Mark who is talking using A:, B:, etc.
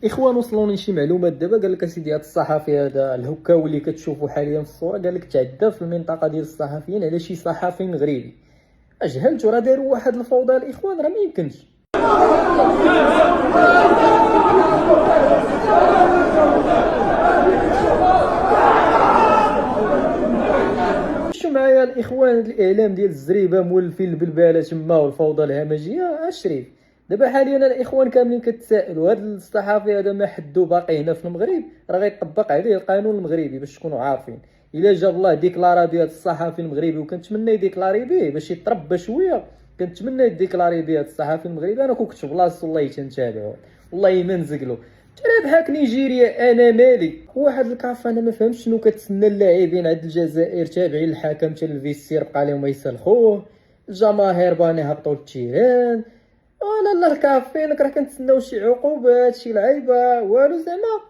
A: اخوان وصلوني شي معلومات دابا، قال لك اسيدي هذا الصحفي هذا الهكاوي اللي كتشوفوا حاليا في الصوره، قال لك تعدى في المنطقه ديال الصحفيين على شي صحفي مغربي. اجهلتوا راه داروا واحد الفوضى الاخوان، راه ما يمكنش. شو معايا الاخوان، الاعلام ديال الزريبه مولفين البلباله تما والفوضى الهمجيه. اشريف دابا حاليا الاخوان كاملين كتسائلوا هذا الصحفي هذا ما حدو باقي هنا في المغرب، راه غيطبق عليه القانون المغربي باش تكونوا عارفين. الا جاب الله ديكلارا بهذا الصحفي المغربي، وكنتمنى يديكلاري به باش يتربى شويه، كنتمنى يديكلاري به هذا الصحفي المغربي. انا كنت في بلاصتو والله تنتابعو، والله ما نزقلو. ترى بحال نيجيريا، انا مالي واحد الكاف. انا ما فهمتش شنو كتسنى اللاعبين عند الجزائر تابعين الحكم حتى الفيستير بقى لهم يسلخوه، الجماهير باني هبطوا للتيران. لا لا الكاف فينك، راه كنتسناو شي عقوبات شي لعيبه والو زعما.